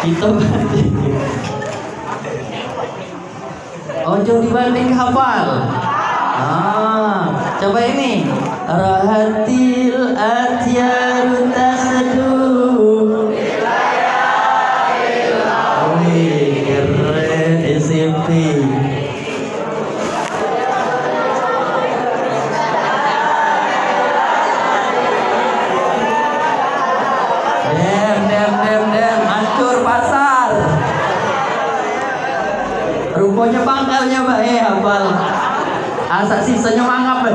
Kita banding. Ojo dibanding hafal. Coba ini. Rahatil atyaru tasadu. Keren SMP. Dem, hancur pasar. Rupanya pangkalnya Mbak hafal. Asa sisanya mangap.